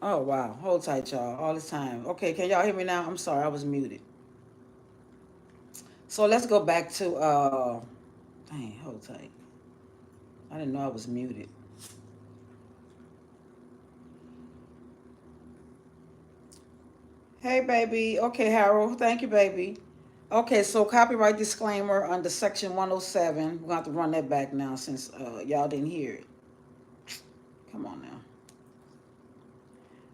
Oh wow, hold tight, y'all. All this time. Okay, can y'all hear me now? I'm sorry, I was muted. So let's go back to dang, hold tight. I didn't know I was muted. Hey baby. Okay, Harold. Thank you, baby. Okay, so copyright disclaimer under section 107. We're gonna have to run that back now since y'all didn't hear it. Come on now.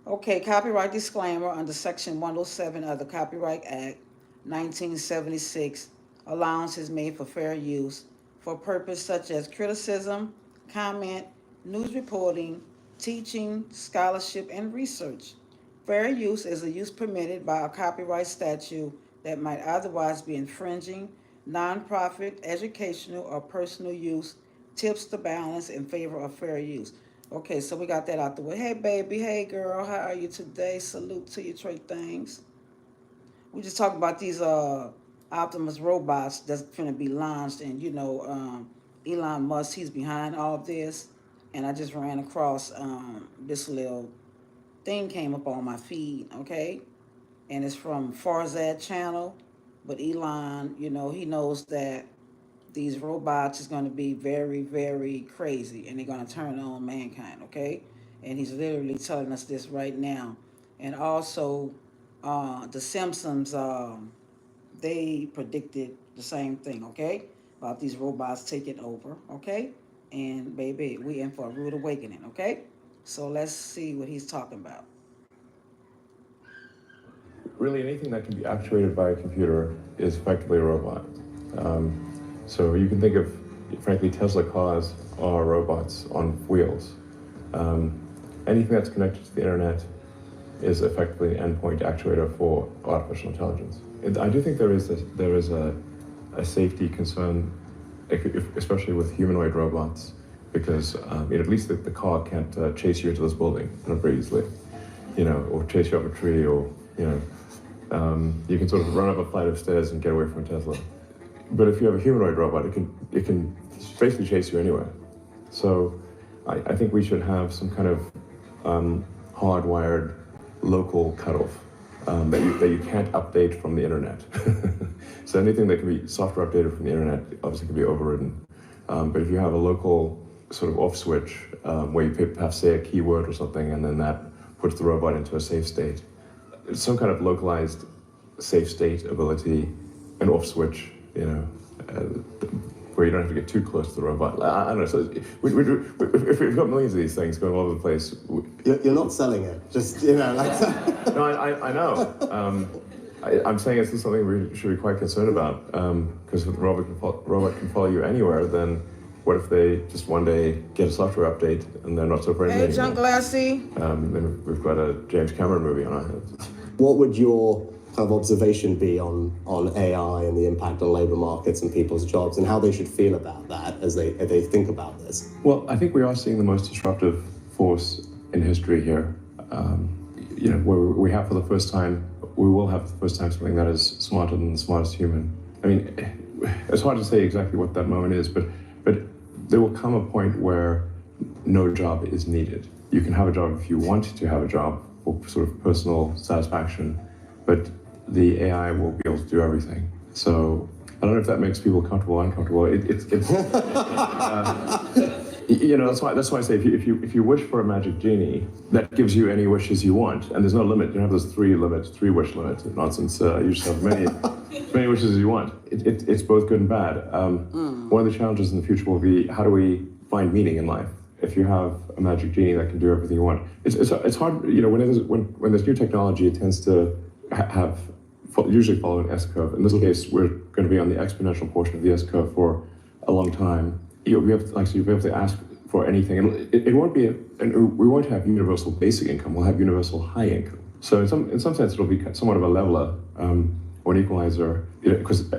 Okay, copyright disclaimer under section 107 of the Copyright Act 1976. Allowance is made for fair use for purpose such as criticism, comment, news reporting, teaching, scholarship, and research. Fair use is a use permitted by a copyright statute that might otherwise be infringing. Nonprofit, educational, or personal use tips the balance in favor of fair use. Okay, so we got that out the way. Hey, baby. Hey, girl. How are you today? Salute to you, Trey Things. We just talked about these Optimus robots that's gonna be launched, and Elon Musk, he's behind all this. And I just ran across this little thing came up on my feed, okay? And it's from Farzad channel. But Elon, he knows that these robots is going to be very, very crazy, and they're going to turn on mankind, okay? And he's literally telling us this right now. And also, the Simpsons, they predicted the same thing, okay? About these robots taking over, okay? And baby, we in for a rude awakening, okay? So let's see what he's talking about. Really, anything that can be actuated by a computer is effectively a robot. So you can think of, frankly, Tesla cars are robots on wheels. Anything that's connected to the internet is effectively an endpoint actuator for artificial intelligence. I do think there is a safety concern, especially with humanoid robots, because at least the car can't chase you into this building very easily, or chase you up a tree, or you can sort of run up a flight of stairs and get away from a Tesla. But if you have a humanoid robot, it can basically chase you anywhere. So I think we should have some kind of hardwired local cutoff that you can't update from the internet. So anything that can be software updated from the internet obviously can be overridden. But if you have a local sort of off switch where you perhaps say a keyword or something, and then that puts the robot into a safe state, some kind of localized safe state ability, an off switch, where you don't have to get too close to the robot. I don't know. So if we've got millions of these things going all over the place. You're not selling it, just, like that. No, I know. I'm saying this is something we should be quite concerned about, because if the robot can follow you anywhere, then what if they just one day get a software update and they're not so friendly anymore? Hey, John Glassy. Then we've got a James Cameron movie on our hands. What would your kind of observation be on AI and the impact on labor markets and people's jobs, and how they should feel about that as they think about this? Well, I think we are seeing the most disruptive force in history here. Where we have for the first time, we will have for the first time something that is smarter than the smartest human. I mean, it's hard to say exactly what that moment is, but there will come a point where no job is needed. You can have a job if you want to have a job for sort of personal satisfaction, but the AI will be able to do everything. So I don't know if that makes people comfortable or uncomfortable. That's why I say if you wish for a magic genie, that gives you any wishes you want, and there's no limit. You don't have those three wish limit nonsense. You just have as many wishes as you want. It's both good and bad. One of the challenges in the future will be, how do we find meaning in life? If you have a magic genie that can do everything you want, it's hard. When there's new technology, it tends to usually follow an S curve. In this case, we're going to be on the exponential portion of the S curve for a long time. You'll be able to ask for anything, and it won't be, and we won't have universal basic income. We'll have universal high income. So in some sense, it'll be somewhat of a leveler or an equalizer, because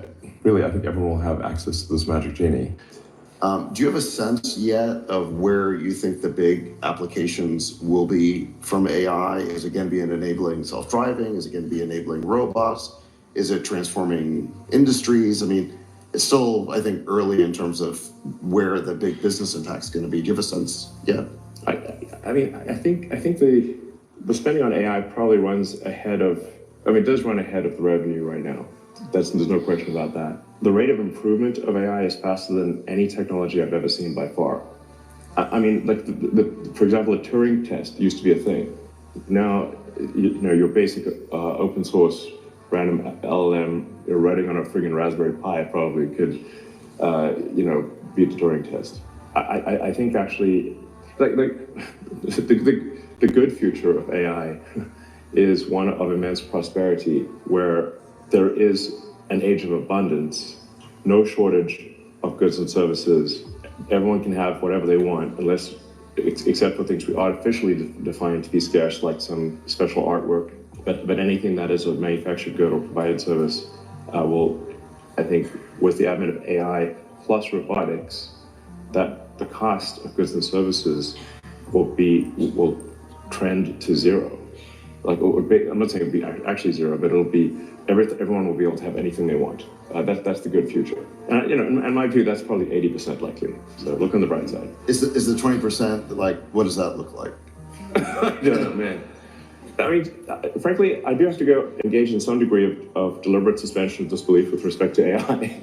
really, I think everyone will have access to this magic genie. Do you have a sense yet of where you think the big applications will be from AI? Is it going to be enabling self-driving? Is it going to be enabling robots? Is it transforming industries? I mean, it's still, I think, early in terms of where the big business impact is going to be. Do you have a sense yet? I think the spending on AI probably runs ahead of, it does run ahead of the revenue right now. There's no question about that. The rate of improvement of AI is faster than any technology I've ever seen by far. Like for example, a Turing test used to be a thing. Now, your basic open source random LLM you're writing on a friggin' Raspberry Pi probably could, beat the Turing test. I think actually, the good future of AI is one of immense prosperity where there is an age of abundance, no shortage of goods and services. Everyone can have whatever they want, except for things we artificially define to be scarce, like some special artwork. But anything that is a manufactured good or provided service will, I think, with the advent of AI plus robotics, that the cost of goods and services will trend to zero. I'm not saying it'll be actually zero, but it'll be everyone will be able to have anything they want. That's the good future. And in my view, that's probably 80% likely. So look on the bright side. Is the 20% like, what does that look like? Yeah, man. Frankly, I do have to go engage in some degree of deliberate suspension of disbelief with respect to AI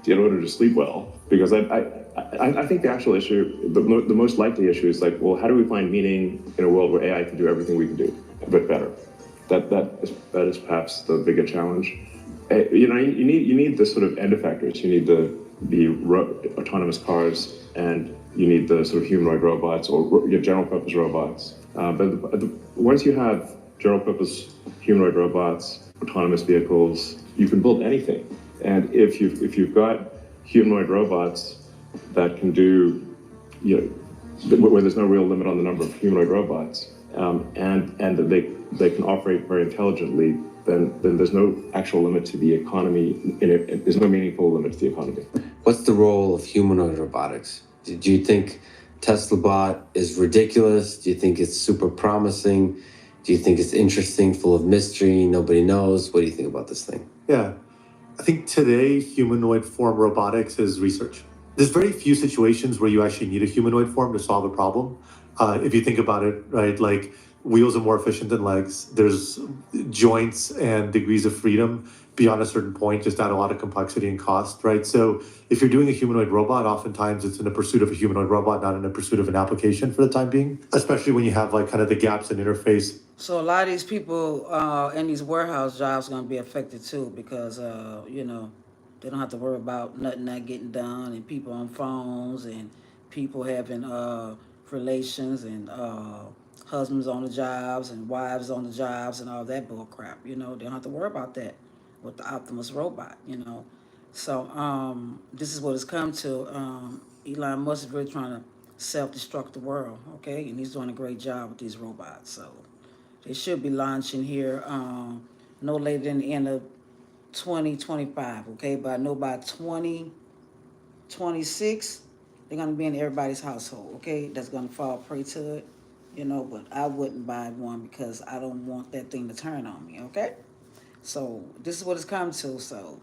in order to sleep well. Because I think the actual issue, the most likely issue is like, well, how do we find meaning in a world where AI can do everything we can do, but better? That is perhaps the bigger challenge. You need the sort of end effectors. You need the autonomous cars, and you need the sort of humanoid robots or general purpose robots. But once you have general purpose humanoid robots, autonomous vehicles, you can build anything. And if you've got humanoid robots that can do, where there's no real limit on the number of humanoid robots, and they can operate very intelligently, then there's no actual limit to the economy. There's no meaningful limit to the economy. What's the role of humanoid robotics? Do you think Tesla bot is ridiculous? Do you think it's super promising? Do you think it's interesting, full of mystery, nobody knows? What do you think about this thing? Yeah, I think today humanoid form robotics is research. There's very few situations where you actually need a humanoid form to solve a problem. If you think about it, right, like wheels are more efficient than legs. There's joints and degrees of freedom beyond a certain point just add a lot of complexity and cost, right? So if you're doing a humanoid robot, oftentimes it's in the pursuit of a humanoid robot, not in the pursuit of an application for the time being, especially when you have like kind of the gaps in interface. So a lot of these people in these warehouse jobs are going to be affected too because, they don't have to worry about nothing not getting done and people on phones and people having relations and husbands on the jobs and wives on the jobs and all that bull crap. They don't have to worry about that with the Optimus robot, So this is what it's come to. Elon Musk is really trying to self-destruct the world, okay? And he's doing a great job with these robots. So they should be launching here no later than the end of 2025, okay? But I know by 2026, they're going to be in everybody's household, okay? That's going to fall prey to it, but I wouldn't buy one because I don't want that thing to turn on me, okay? So this is what it's come to, so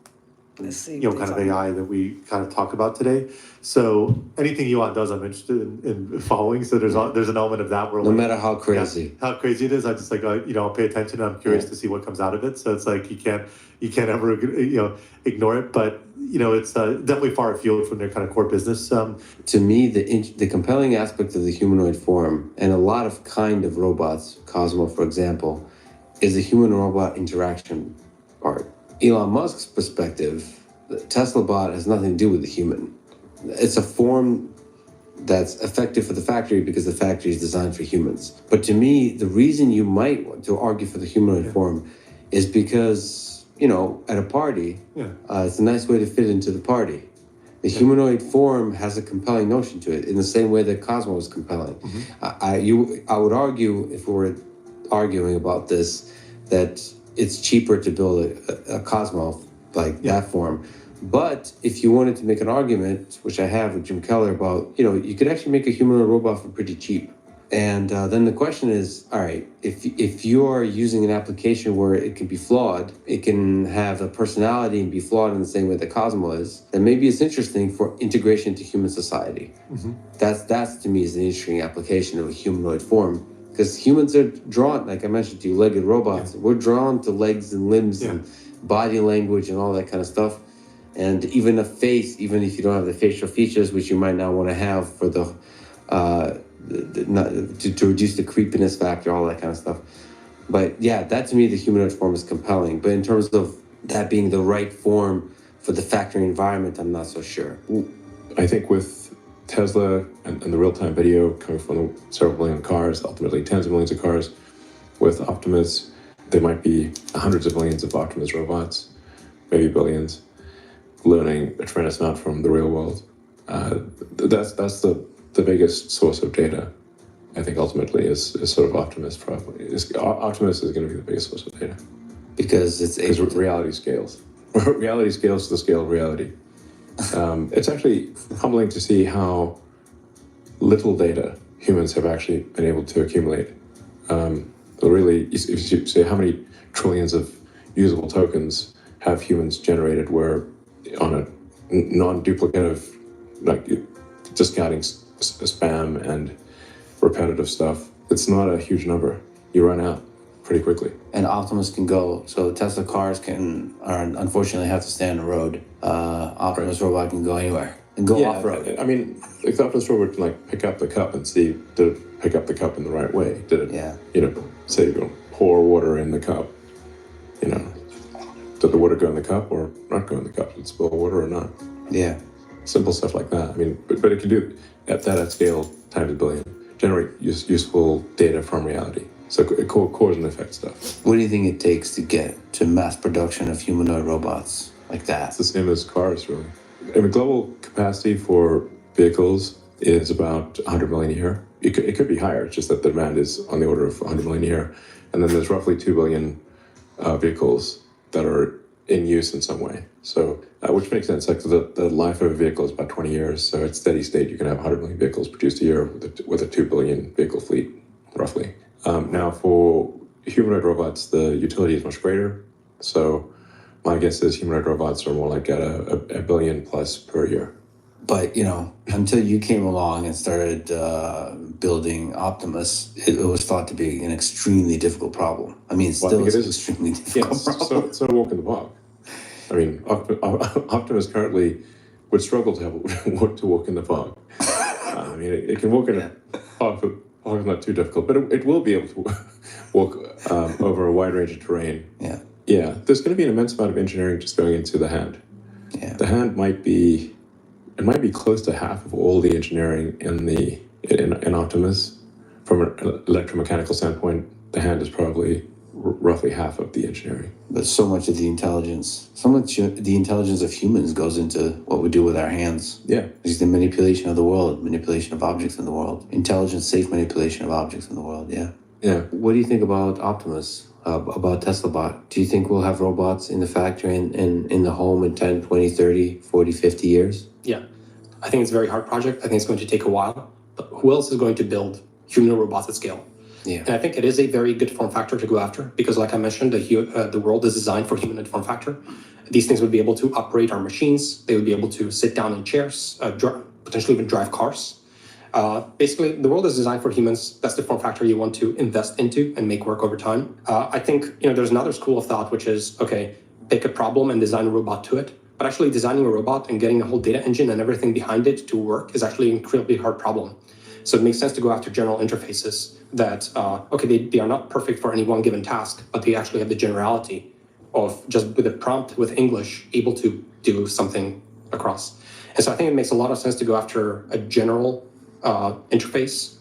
let's see. Kind of AI that we kind of talk about today. So anything Elon does, I'm interested in following. So there's an element of that where no matter how crazy, how crazy it is, I just like I'll pay attention. I'm curious to see what comes out of it. So it's like you can't ever ignore it. But it's definitely far afield from their kind of core business. To me, the compelling aspect of the humanoid form and a lot of kind of robots, Cosmo for example, is the human-robot interaction part. Elon Musk's perspective, the Tesla bot has nothing to do with the human. It's a form that's effective for the factory because the factory is designed for humans. But to me, the reason you might want to argue for the humanoid form is because, at a party, it's a nice way to fit into the party. The humanoid form has a compelling notion to it in the same way that Cosmo is compelling. Mm-hmm. I would argue, if we were arguing about this, that it's cheaper to build a Cosmo like that form. But if you wanted to make an argument, which I have with Jim Keller about, you could actually make a humanoid robot for pretty cheap. And then the question is, all right, if you're using an application where it can be flawed, it can have a personality and be flawed in the same way that Cosmo is, then maybe it's interesting for integration into human society. Mm-hmm. That's to me is an interesting application of a humanoid form because humans are drawn, like I mentioned, two-legged robots. We're drawn to legs and limbs and body language and all that kind of stuff. And even a face, even if you don't have the facial features, which you might not want to have for to reduce the creepiness factor, all that kind of stuff. But yeah, that to me, the humanoid form is compelling. But in terms of that being the right form for the factory environment, I'm not so sure. I think with Tesla and the real-time video coming from the several billion cars, ultimately tens of millions of cars, with Optimus, there might be hundreds of millions of Optimus robots, maybe billions, learning a tremendous amount from the real world. That's the biggest source of data, I think, ultimately, is sort of Optimus probably. Optimus is going to be the biggest source of data. Because Reality scales. Reality scales to the scale of reality. It's actually humbling to see how little data humans have actually been able to accumulate. Really, if you say how many trillions of usable tokens have humans generated where on a non-duplicative, like discounting spam and repetitive stuff, it's not a huge number. You run out pretty quickly. And Optimus can go, so Tesla cars unfortunately have to stay on the road. Optimus robot can go anywhere and go off-road. I mean, if the Optimus robot can like pick up the cup and see, did it pick up the cup in the right way? Did it, say you're going to pour water in the cup, did the water go in the cup or not go in the cup? Did it spill water or not? Yeah. Simple stuff like that. I mean, but it can do that at scale times a billion, generate useful data from reality. So cause and effect stuff. What do you think it takes to get to mass production of humanoid robots like that? It's the same as cars, really. I mean, global capacity for vehicles is about 100 million a year. It could be higher, it's just that the demand is on the order of 100 million a year. And then there's roughly 2 billion vehicles that are in use in some way. So, which makes sense. Like the life of a vehicle is about 20 years. So at steady state, you can have 100 million vehicles produced a year with a 2 billion vehicle fleet, roughly. Now for humanoid robots, the utility is much greater. So my guess is humanoid robots are more like at a billion plus per year. But, until you came along and started building Optimus, it was thought to be an extremely difficult problem. I mean, it still is an extremely difficult problem. So walk in the park. I mean, Optimus currently would struggle to walk in the park. I mean, it can walk in a park, but it's not too difficult. But it will be able to walk over a wide range of terrain. Yeah. Yeah, there's going to be an immense amount of engineering just going into the hand. Yeah. The hand might be close to half of all the engineering in Optimus. From an electromechanical standpoint, the hand is probably roughly half of the engineering. But so much of the intelligence of humans goes into what we do with our hands. Yeah. It's the manipulation of the world, manipulation of objects in the world, intelligent, safe manipulation of objects in the world. Yeah. Yeah. What do you think about Optimus? About Tesla Bot? Do you think we'll have robots in the factory and in the home in 10, 20, 30, 40, 50 years? Yeah. I think it's a very hard project. I think it's going to take a while. But who else is going to build humanoid robots at scale? Yeah. And I think it is a very good form factor to go after because, like I mentioned, the world is designed for humanoid form factor. These things would be able to operate our machines. They would be able to sit down in chairs, potentially even drive cars. Basically, the world is designed for humans. That's the form factor you want to invest into and make work over time. I think there's another school of thought, which is, okay, pick a problem and design a robot to it. But actually designing a robot and getting a whole data engine and everything behind it to work is actually an incredibly hard problem. So it makes sense to go after general interfaces that, they are not perfect for any one given task, but they actually have the generality of just with a prompt with English able to do something across. And so I think it makes a lot of sense to go after a general interface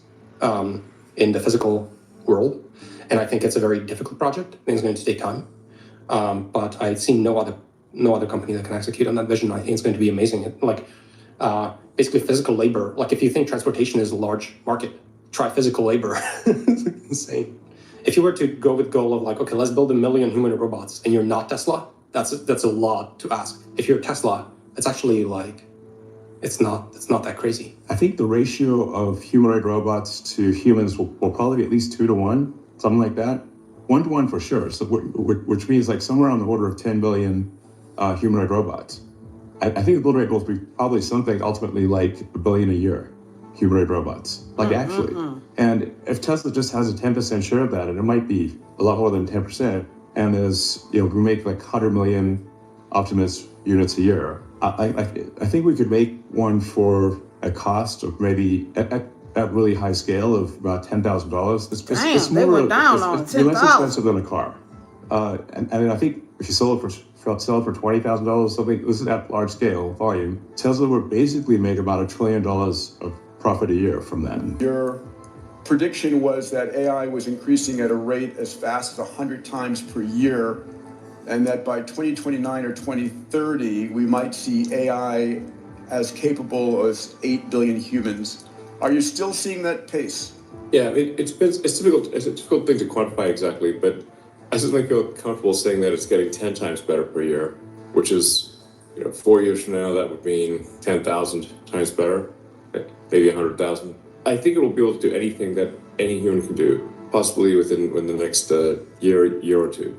in the physical world. And I think it's a very difficult project. I think it's going to take time. But I see no other company that can execute on that vision. I think it's going to be amazing. Basically physical labor. Like if you think transportation is a large market, try physical labor. It's insane. If you were to go with goal of like, okay, let's build 1 million humanoid robots and you're not Tesla, that's a lot to ask. If you're Tesla, it's actually like, it's not that crazy. I think the ratio of humanoid robots to humans will probably be at least 2 to 1, something like that. 1 to 1 for sure. So which means like somewhere on the order of 10 billion humanoid robots. I think the build rate will be probably something ultimately like 1 billion a year humanoid robots, like actually. And if Tesla just has a 10% share of that, and it might be a lot more than 10%, and there's, we make like 100 million Optimus units a year, I think we could make one for a cost of maybe at really high scale of about $10,000. Damn, they went down on it's less 10,000. expensive than a car. And I think if you sell it for $20,000, something, this is at large scale volume, Tesla would basically make about $1 trillion of profit a year from that. Your prediction was that AI was increasing at a rate as fast as 100 times per year, and that by 2029 or 2030, we might see AI as capable as 8 billion humans. Are you still seeing that pace? Yeah, I mean, it's difficult. It's a difficult thing to quantify exactly, but I certainly feel comfortable saying that it's getting 10 times better per year, which is, 4 years from now, that would mean 10,000 times better, maybe 100,000. I think it will be able to do anything that any human can do, possibly within the next year or two.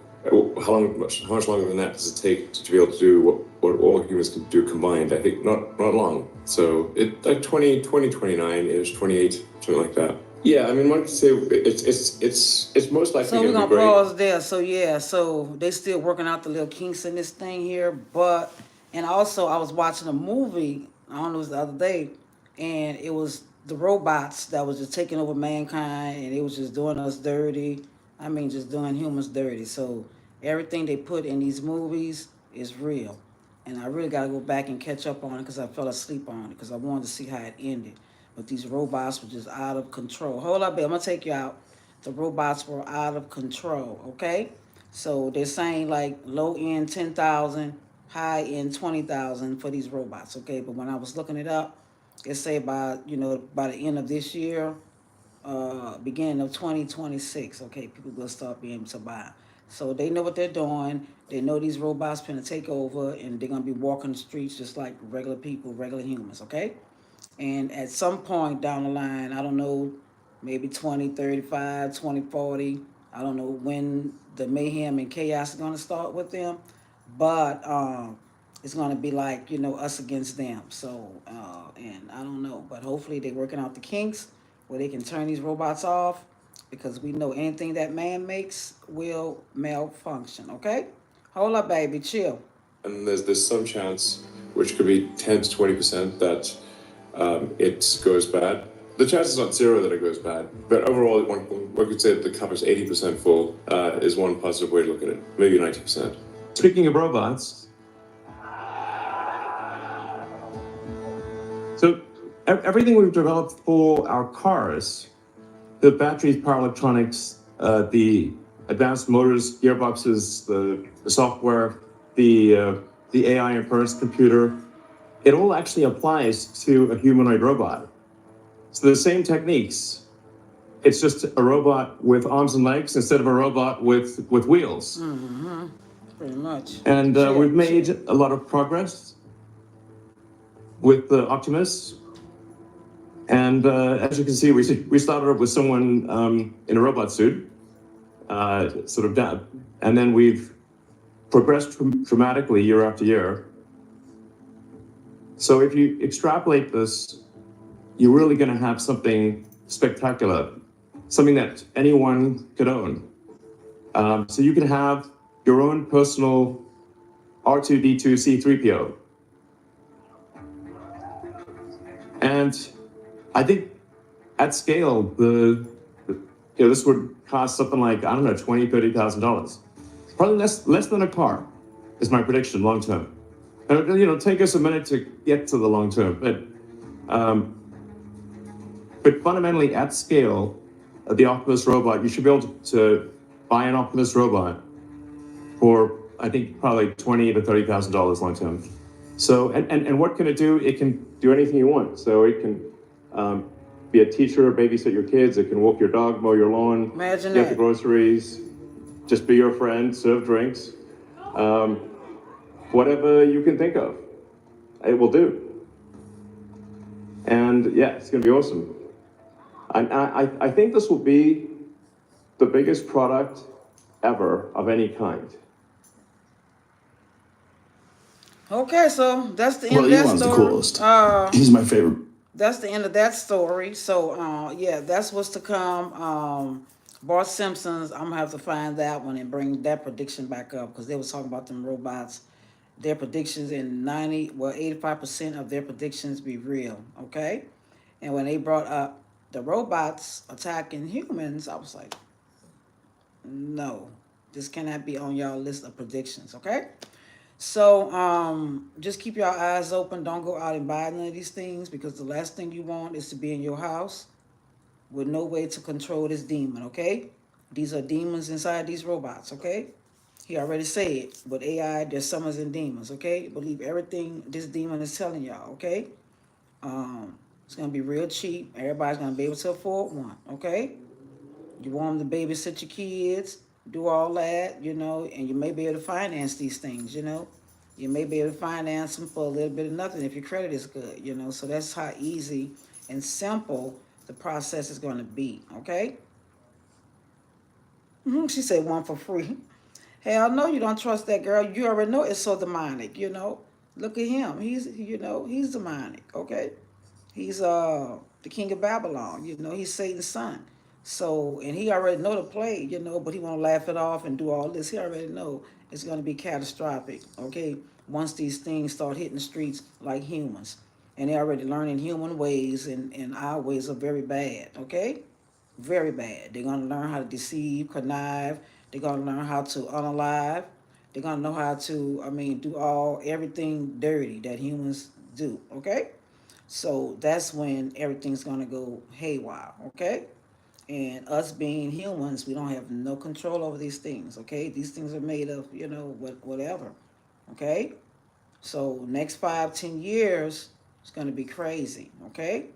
How much longer than that does it take to be able to do what all humans can do combined? I think not long. So like 2029-ish, 28, something like that. Yeah, I mean, one could say it's most likely So we're going to gonna be great. pause there. So they still working out the little kinks in this thing here, and also I was watching a movie, I don't know, it was the other day, and it was the robots that was just taking over mankind, and it was just doing us dirty. I mean, just doing humans dirty. So everything they put in these movies is real, and I really gotta go back and catch up on it because I fell asleep on it because I wanted to see how it ended. But these robots were just out of control. Hold up, babe, I'm gonna take you out. The robots were out of control, okay? So they're saying like low end 10,000, high end 20,000 for these robots, okay? But when I was looking it up, it say by the end of this year, beginning of 2026, okay, people will start being able to buy. So they know what they're doing. They know these robots gonna take over, and they're gonna be walking the streets just like regular people, regular humans, okay? And at some point down the line, I don't know, maybe 2035, 2040, I don't know when the mayhem and chaos is going to start with them, but it's going to be like, us against them. So, and I don't know, but hopefully they're working out the kinks where they can turn these robots off, because we know anything that man makes will malfunction, okay? Hold up, baby, chill. And there's some chance, which could be 10 to 20%, that it goes bad. The chance is not zero that it goes bad, but overall, one could say that the cup is 80% full is one positive way to look at it, maybe 90%. Speaking of robots, so everything we've developed for our cars, the batteries, power electronics, the advanced motors, gearboxes, the software, the AI inference computer, it all actually applies to a humanoid robot. So the same techniques, it's just a robot with arms and legs instead of a robot with wheels. Mm-hmm. Pretty much. And we've made a lot of progress with the Optimus. And as you can see, we started up with someone in a robot suit, sort of down. And then we've progressed dramatically year after year. So if you extrapolate this, you're really going to have something spectacular, something that anyone could own. So you can have your own personal R2-D2 C-3PO. And I think at scale, this would cost something like, I don't know, $20,000, $30,000. Probably less than a car is my prediction long term. Take us a minute to get to the long term, but fundamentally at scale, the Optimus robot, you should be able to buy an Optimus robot for, I think, probably $20,000 to $30,000 long term. So, and what can it do? It can do anything you want. So it can be a teacher, babysit your kids. It can walk your dog, mow your lawn, Imagine get that. the groceries, just be your friend, serve drinks. Whatever you can think of, it will do. And yeah, it's going to be awesome. I think this will be the biggest product ever of any kind. Okay, so that's the end Well, of that Elon's the story. coolest. He's my favorite that's the end of that story. So yeah, that's what's to come. Bart Simpson's, I'm gonna have to find that one and bring that prediction back up because they was talking about them robots. Their predictions in 85% of their predictions be real. Okay, and when they brought up the robots attacking humans, I was like, no, this cannot be on y'all list of predictions. Okay. So just keep your eyes open. Don't go out and buy none of these things because the last thing you want is to be in your house with no way to control this demon, okay? These are demons inside these robots, okay? He already said, with AI, there's summons and demons, okay? Believe everything this demon is telling y'all, okay? It's gonna be real cheap. Everybody's gonna be able to afford one, okay? You want them to babysit your kids, do all that, and you may be able to finance these things, You may be able to finance them for a little bit of nothing if your credit is good, So that's how easy and simple the process is going to be, okay? She said one for free. Hell no, you don't trust that girl. You already know it's so demonic. Look at him. He's demonic, okay? He's the king of Babylon, he's Satan's son. So, and he already know the play, but he want to laugh it off and do all this. He already know it's going to be catastrophic, okay? Once these things start hitting the streets like humans. And they're already learning human ways, and our ways are very bad, okay? Very bad. They're going to learn how to deceive, connive. They're going to learn how to unalive. They're going to know how to, do everything dirty that humans do, okay? So that's when everything's gonna go haywire, okay? And us being humans, we don't have no control over these things, okay? These things are made of, whatever, okay? So next 5, 10 years, it's gonna be crazy, okay?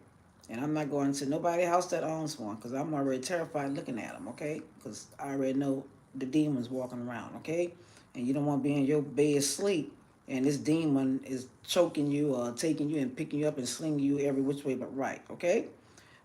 And I'm not going to nobody's house that owns one because I'm already terrified looking at them, okay? Because I already know the demons walking around, okay? And you don't want to be in your bed asleep and this demon is choking you or taking you and picking you up and slinging you every which way but right, okay?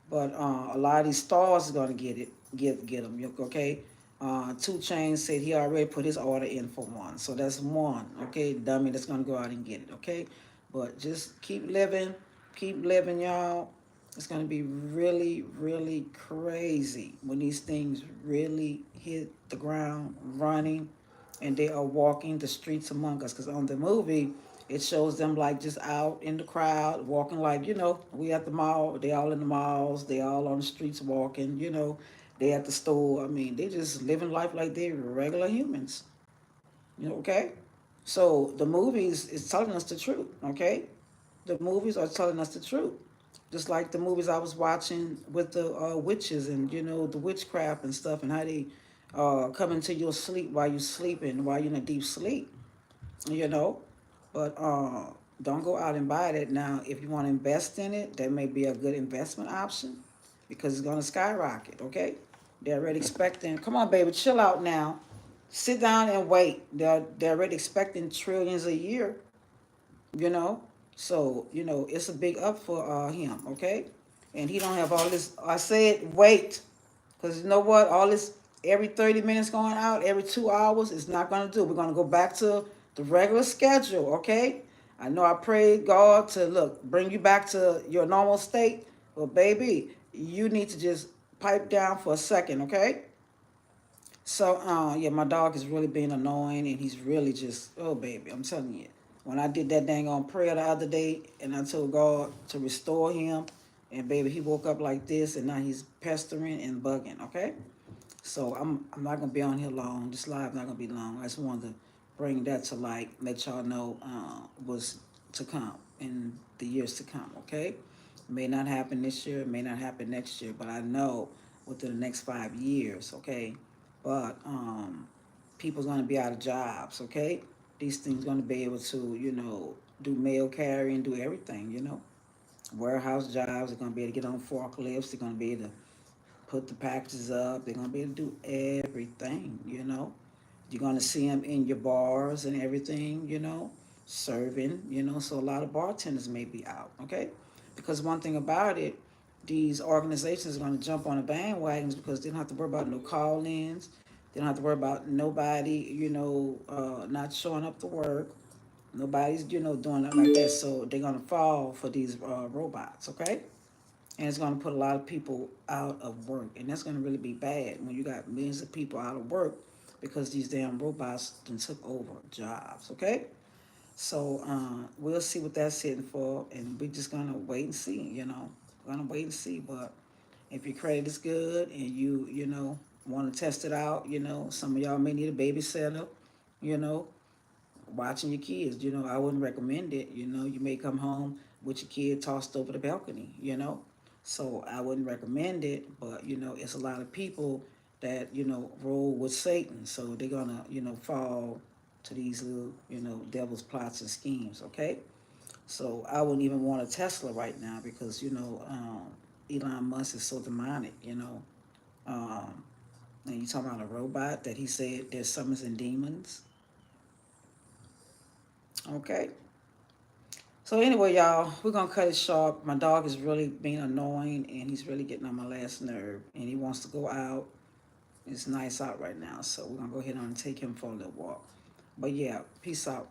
But a lot of these stars are gonna get them, okay? 2 Chainz said he already put his order in for one, so that's one, okay? Dummy that's gonna go out and get it, okay? But just keep living, y'all. It's gonna be really, really crazy when these things really hit the ground running, and they are walking the streets among us. Because on the movie, it shows them like just out in the crowd, walking like, we at the mall, they all in the malls, they all on the streets walking, they at the store. They just living life like they're regular humans, okay? So the movies is telling us the truth, okay? The movies are telling us the truth. Just like the movies I was watching with the witches and, the witchcraft and stuff and how they come into your sleep while you're sleeping, while you're in a deep sleep, you know. But don't go out and buy it. Now, if you want to invest in it, that may be a good investment option because it's going to skyrocket, okay? They're already expecting, come on, baby, chill out now. Sit down and wait. They're already expecting trillions a year, you know. So, it's a big up for him, okay? And he don't have all this. I said wait, because you know what? All this every 30 minutes going out, every 2 hours is not going to do. We're going to go back to the regular schedule, okay? I know I prayed God to bring you back to your normal state, but baby, you need to just pipe down for a second, okay? So, yeah, my dog is really being annoying, and he's really just, oh, baby, I'm telling you. When I did that dang on prayer the other day, and I told God to restore him, and baby, he woke up like this, and now he's pestering and bugging, okay? So I'm not gonna be on here long. This live not gonna be long. I just wanted to bring that to light, let y'all know what's to come in the years to come, okay? It may not happen this year, it may not happen next year, but I know within the next 5 years, okay? But people's gonna be out of jobs, okay? These things gonna be able to, do mail carrying, do everything, Warehouse jobs, they're gonna be able to get on forklifts, they're gonna be able to put the packages up, they're gonna be able to do everything, You're gonna see them in your bars and everything, serving, so a lot of bartenders may be out, okay? Because one thing about it, these organizations are gonna jump on the bandwagons because they don't have to worry about no call-ins, they don't have to worry about nobody, not showing up to work, Nobody's, doing it like that. So they're gonna fall for these robots, okay? And it's gonna put a lot of people out of work, and that's gonna really be bad when you got millions of people out of work because these damn robots done took over jobs, okay? So we'll see what that's hitting for, and we're just gonna wait and see. We're gonna wait and see. But if your credit is good and you want to test it out, some of y'all may need a babysitter. You know, watching your kids. I wouldn't recommend it. You may come home with your kid tossed over the balcony. So I wouldn't recommend it. But it's a lot of people that roll with Satan, so they're gonna fall to these little devil's plots and schemes. Okay, so I wouldn't even want a Tesla right now because Elon Musk is so demonic. And you talking about a robot that he said there's summons and demons. Okay. So anyway, y'all, we're gonna cut it short. My dog is really being annoying, and he's really getting on my last nerve, and he wants to go out. It's nice out right now, so we're gonna go ahead and take him for a little walk. But yeah, peace out.